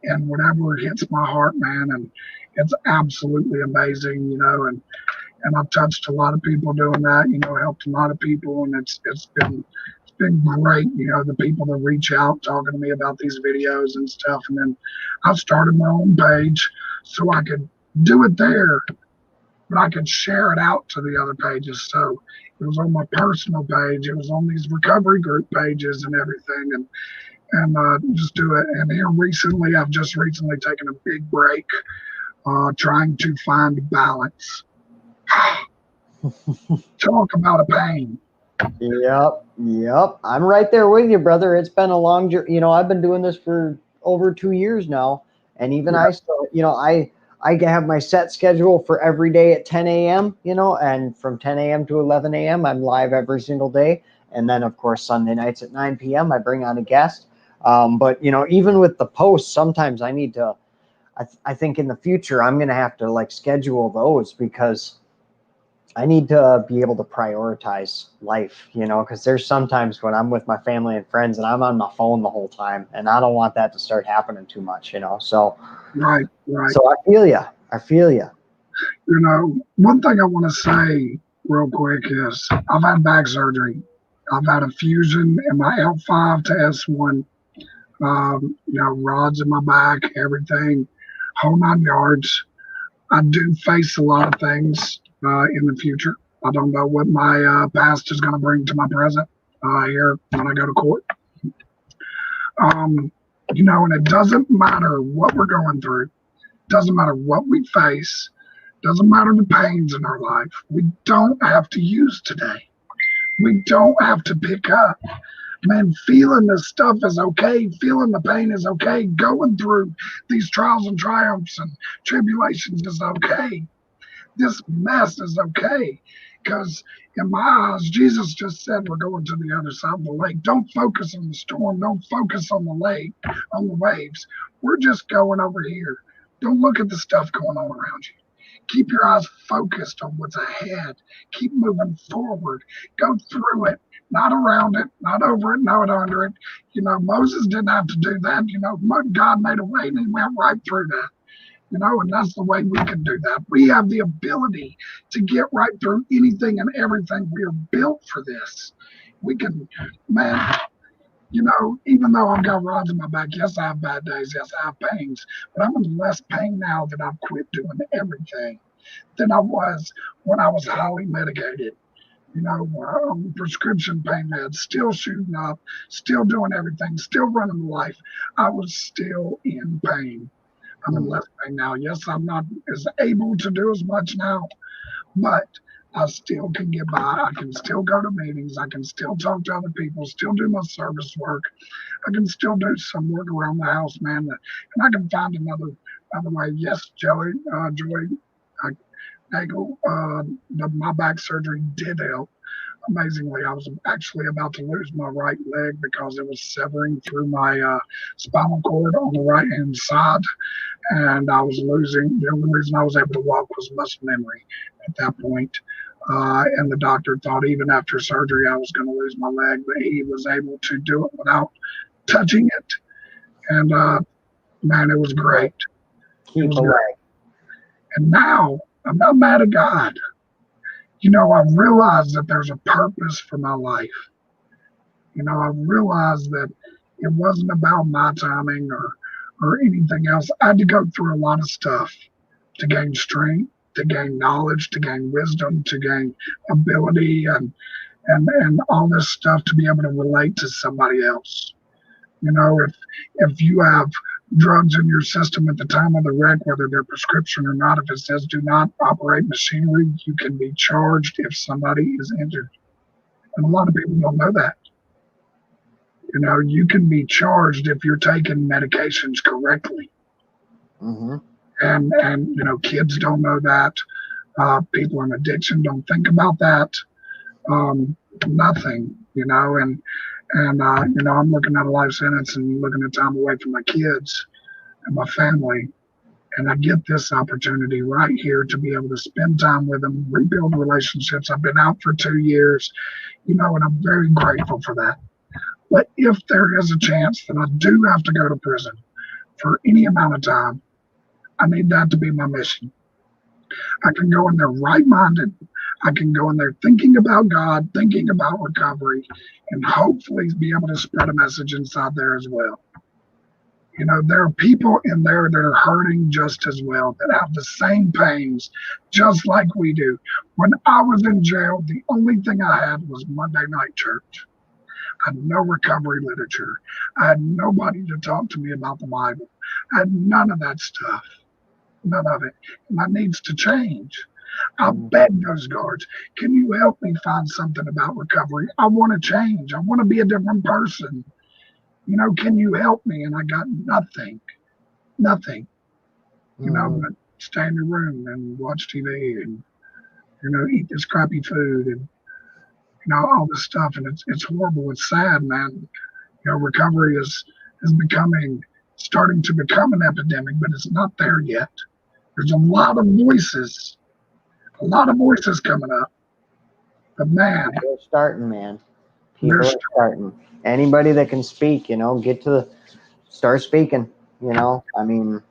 [SPEAKER 2] and whatever hits my heart, man. And it's absolutely amazing, and I've touched a lot of people doing that, helped a lot of people, and it's been been great, the people that reach out talking to me about these videos and stuff. And then I started my own page so I could do it there, but I could share it out to the other pages. So it was on my personal page, it was on these recovery group pages and everything, and just do it. And here recently, I've just recently taken a big break, trying to find balance. Talk about a pain.
[SPEAKER 1] Yep. I'm right there with you, brother. It's been a long journey. I've been doing this for over 2 years now, and even I still, I have my set schedule for every day at 10 a.m., and from 10 a.m. to 11 a.m., I'm live every single day. And then, of course, Sunday nights at 9 p.m., I bring on a guest. But, even with the posts, sometimes I need to, I think in the future, I'm going to have to schedule those, because I need to be able to prioritize life, because there's sometimes when I'm with my family and friends and I'm on my phone the whole time, and I don't want that to start happening too much, so.
[SPEAKER 2] Right.
[SPEAKER 1] So I feel you.
[SPEAKER 2] One thing I want to say real quick is I've had back surgery. I've had a fusion in my L5 to S1, rods in my back, everything, whole 9 yards. I do face a lot of things in the future. I don't know what my past is going to bring to my present here when I go to court. And it doesn't matter what we're going through. Doesn't matter what we face. Doesn't matter the pains in our life. We don't have to use today. We don't have to pick up. Man, feeling this stuff is okay. Feeling the pain is okay. Going through these trials and triumphs and tribulations is okay. This mess is okay. Because in my eyes, Jesus just said we're going to the other side of the lake. Don't focus on the storm. Don't focus on the lake, on the waves. We're just going over here. Don't look at the stuff going on around you. Keep your eyes focused on what's ahead. Keep moving forward. Go through it, not around it, not over it, not under it. Moses didn't have to do that. God made a way and he went right through that. And that's the way we can do that. We have the ability to get right through anything and everything. We are built for this. We can, man, even though I've got rods in my back, yes, I have bad days, yes, I have pains, but I'm in less pain now that I've quit doing everything than I was when I was highly medicated. Prescription pain meds, still shooting up, still doing everything, still running life. I was still in pain. I'm in less pain now. Yes, I'm not as able to do as much now, but I still can get by. I can still go to meetings. I can still talk to other people, still do my service work. I can still do some work around the house, man. And I can find another way. Yes, Joy, Nagel, my back surgery did help. Amazingly, I was actually about to lose my right leg because it was severing through my spinal cord on the right-hand side. And I was losing. The only reason I was able to walk was muscle memory at that point. And the doctor thought even after surgery I was going to lose my leg, but he was able to do it without touching it. And man, it was great.
[SPEAKER 1] Keep away.
[SPEAKER 2] And now I'm not mad at God. I realized that there's a purpose for my life. I realized that it wasn't about my timing or anything else. I had to go through a lot of stuff to gain strength, to gain knowledge, to gain wisdom, to gain ability and all this stuff to be able to relate to somebody else. If you have drugs in your system at the time of the wreck, whether they're prescription or not, if it says do not operate machinery, you can be charged if somebody is injured. And a lot of people don't know that. You can be charged if you're taking medications correctly.
[SPEAKER 1] Mm-hmm.
[SPEAKER 2] And kids don't know that. People in addiction don't think about that. Nothing, and I'm looking at a life sentence and looking at time away from my kids and my family. And I get this opportunity right here to be able to spend time with them, rebuild relationships. I've been out for 2 years, and I'm very grateful for that. But if there is a chance that I do have to go to prison for any amount of time, I need that to be my mission. I can go in there right-minded. I can go in there thinking about God, thinking about recovery, and hopefully be able to spread a message inside there as well. You know, there are people in there that are hurting just as well, that have the same pains, just like we do. When I was in jail, the only thing I had was Monday night church. I had no recovery literature. I had nobody to talk to me about the Bible. I had none of that stuff, none of it. And that needs to change. I beg those guards, can you help me find something about recovery? I want to change. I want to be a different person. You know, can you help me? And I got nothing, you know, but stay in your room and watch TV and, you know, eat this crappy food and, you know, all this stuff. And it's horrible. It's sad, man. You know, recovery is starting to become an epidemic, but it's not there yet. There's a lot of voices coming up. But man,
[SPEAKER 1] they're starting, man. People are starting. Anybody that can speak, you know, start speaking, you know. I mean,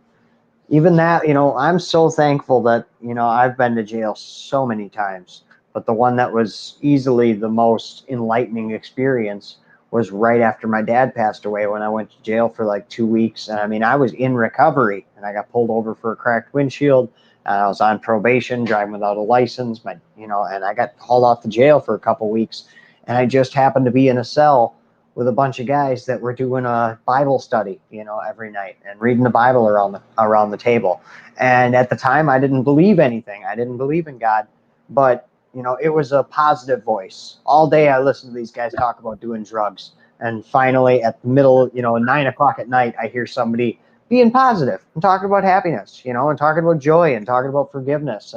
[SPEAKER 1] even that, you know, I'm so thankful that, you know, I've been to jail so many times, but the one that was easily the most enlightening experience was right after my dad passed away, when I went to jail for like 2 weeks. And I mean, I was in recovery and I got pulled over for a cracked windshield. And I was on probation, driving without a license, you know, and I got hauled off to jail for a couple weeks. And I just happened to be in a cell with a bunch of guys that were doing a Bible study, you know, every night and reading the Bible around the table. And at the time, I didn't believe anything. I didn't believe in God, but you know, it was a positive voice. All day I listened to these guys talk about doing drugs. And finally, at the middle, you know, 9 o'clock at night, I hear somebody being positive and talking about happiness, you know, and talking about joy and talking about forgiveness.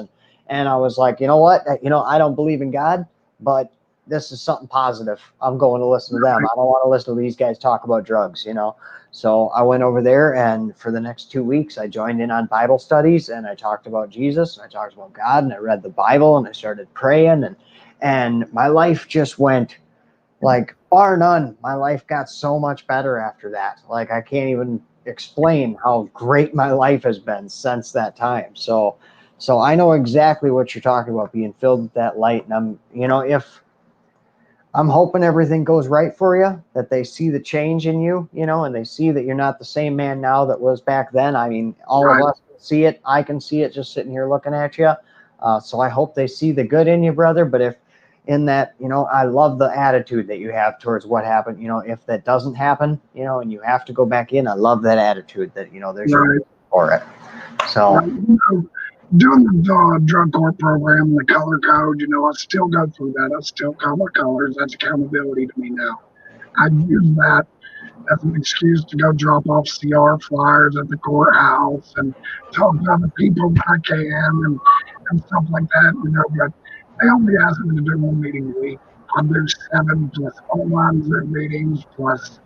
[SPEAKER 1] And I was like, you know what? You know, I don't believe in God, but this is something positive. I'm going to listen to them. I don't want to listen to these guys talk about drugs, you know. So I went over there, and for the next 2 weeks, I joined in on Bible studies, and I talked about Jesus, and I talked about God, and I read the Bible, and I started praying, and my life just went, like, bar none. My life got so much better after that. Like, I can't even explain how great my life has been since that time. So I know exactly what you're talking about, being filled with that light. And I'm hoping everything goes right for you, that they see the change in you, you know, and they see that you're not the same man now that was back then. I mean, all of us can see it. I can see it just sitting here looking at you. So I hope they see the good in you, brother. But if in that, you know, I love the attitude that you have towards what happened. You know, if that doesn't happen, you know, and you have to go back in, I love that attitude that, you know, there's a reason for it. So.
[SPEAKER 2] You know, doing the drug court program, the color code, you know, I still go through that. I still call my colors. That's accountability to me now. I use that as an excuse to go drop off CR flyers at the courthouse and talk to other people when I can and stuff like that, you know. But they only ask me to do one meeting a week. I do 7 plus online Zoom meetings plus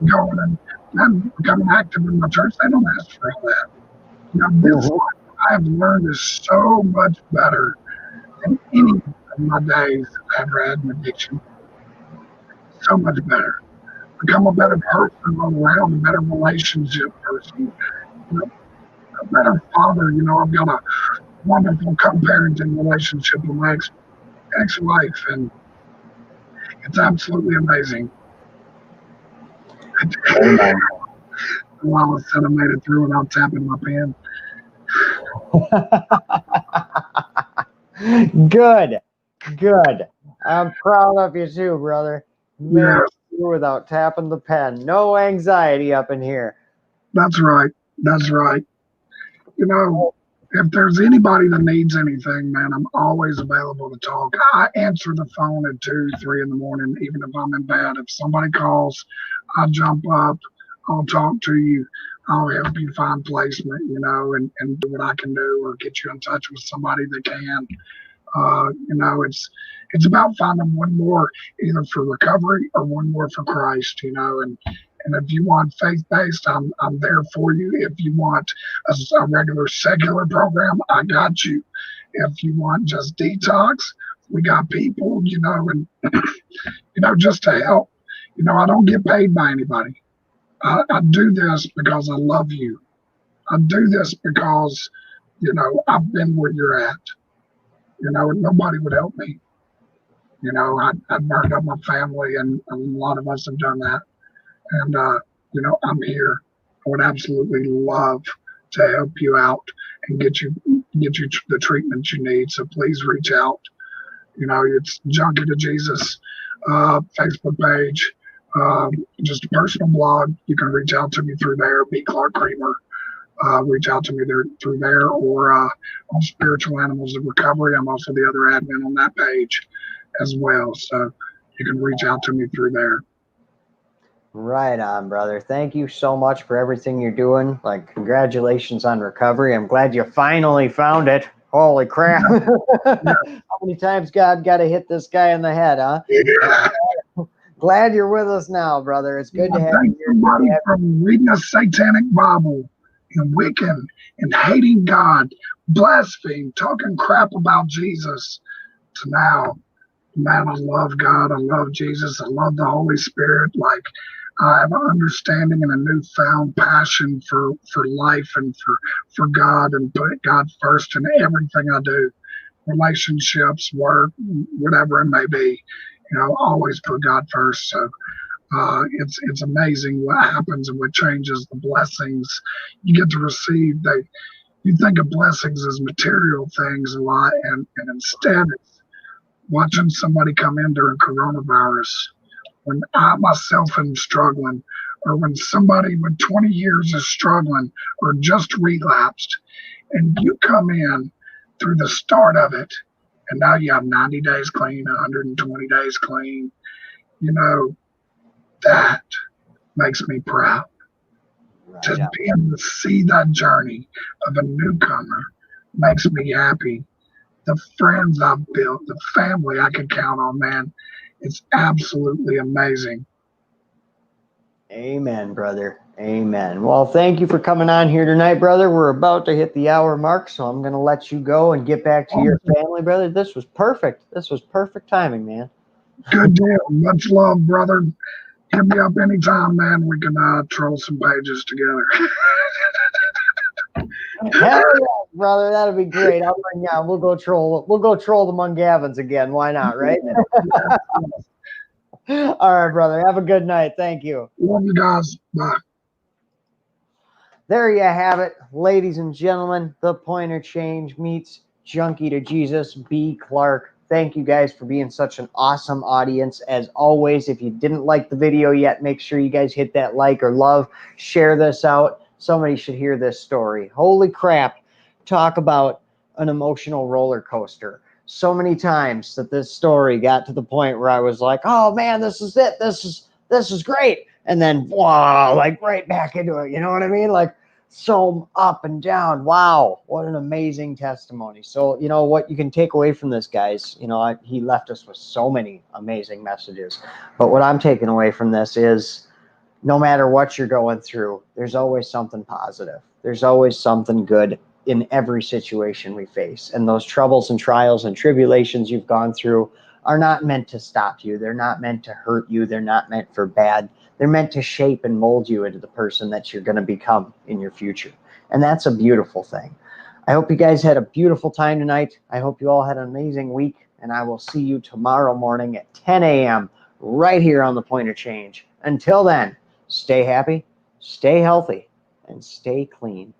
[SPEAKER 2] going and becoming active in my church. They don't ask for all that. You know, this life I've learned is so much better than any of my days I ever had an addiction. So much better. Become a better person all around, a better relationship person, you know, a better father. You know, I've got a wonderful co-parenting relationship with my ex-wife, and it's absolutely amazing. Well, I said I made it through without tapping my pen.
[SPEAKER 1] Good. I'm proud of you too, brother. Made it through without tapping the pen. No anxiety up in here.
[SPEAKER 2] That's right. You know, if there's anybody that needs anything, man, I'm always available to talk. I answer the phone at 2, 3 in the morning, even if I'm in bed. If somebody calls, I jump up, I'll talk to you. I'll help you find placement, you know, and do what I can do, or get you in touch with somebody that can. You know, it's about finding one more, either for recovery or one more for Christ, you know. And if you want faith-based, I'm there for you. If you want a regular secular program, I got you. If you want just detox, we got people, you know, and you know, just to help. You know, I don't get paid by anybody. I do this because I love you. I do this because, you know, I've been where you're at. nobody would help me. I burned up my family, and a lot of us have done that. And, I'm here. I would absolutely love to help you out and get you the treatment you need. So please reach out. It's Junkie to Jesus Facebook page, just a personal blog. You can reach out to me through there, BClark Creamer. Reach out to me through there, or on Spiritual Animals of Recovery. I'm also the other admin on that page as well. So you can reach out to me through there.
[SPEAKER 1] Right on, brother. Thank you so much for everything you're doing. Like, congratulations on recovery. I'm glad you finally found it. Holy crap.
[SPEAKER 2] Yeah.
[SPEAKER 1] How many times God got to hit this guy in the head, huh?
[SPEAKER 2] Yeah.
[SPEAKER 1] Glad you're with us now, brother. It's good to have you here.
[SPEAKER 2] Somebody from reading a satanic Bible and Wiccan and hating God, blaspheme, talking crap about Jesus, to now, man, I love God. I love Jesus. I love the Holy Spirit. Like, I have an understanding and a newfound passion for life and for God, and put God first in everything I do. Relationships, work, whatever it may be, always put God first. So it's amazing what happens and what changes, the blessings you get to receive. You think of blessings as material things a lot, and instead it's watching somebody come in during coronavirus, when I myself am struggling, or when somebody with 20 years is struggling or just relapsed, and you come in through the start of it, and now you have 90 days clean, 120 days clean. That makes me proud. To be able to see that journey of a newcomer makes me happy. The friends I've built, the family I can count on, man, it's absolutely amazing.
[SPEAKER 1] Amen, brother. Amen. Well, thank you for coming on here tonight, brother. We're about to hit the hour mark, so I'm going to let you go and get back to your family, brother. This was perfect. This was perfect timing, man.
[SPEAKER 2] Good deal. Much love, brother. Hit me up anytime, man. We can troll some pages together.
[SPEAKER 1] Hell yeah, brother. That'll be great. I'll bring you on. We'll go troll the Mungavins again. Why not, right? All right, brother. Have a good night. Thank you.
[SPEAKER 2] Love you guys. Bye.
[SPEAKER 1] There you have it, ladies and gentlemen. The Pointer Change meets Junkie to Jesus, BClark. Thank you guys for being such an awesome audience. As always, if you didn't like the video yet, make sure you guys hit that like or love. Share this out. Somebody should hear this story. Holy crap. Talk about an emotional roller coaster. So many times that this story got to the point where I was like, oh man, this is it. This is great. And then, wow, like right back into it. You know what I mean? Like, so up and down. Wow, what an amazing testimony. So, what you can take away from this, guys, he left us with so many amazing messages. But what I'm taking away from this is, no matter what you're going through, there's always something positive. There's always something good in every situation we face. And those troubles and trials and tribulations you've gone through are not meant to stop you. They're not meant to hurt you. They're not meant for bad. They're meant to shape and mold you into the person that you're going to become in your future. And that's a beautiful thing. I hope you guys had a beautiful time tonight. I hope you all had an amazing week. And I will see you tomorrow morning at 10 a.m. right here on the Pointer Change. Until then, stay happy, stay healthy, and stay clean.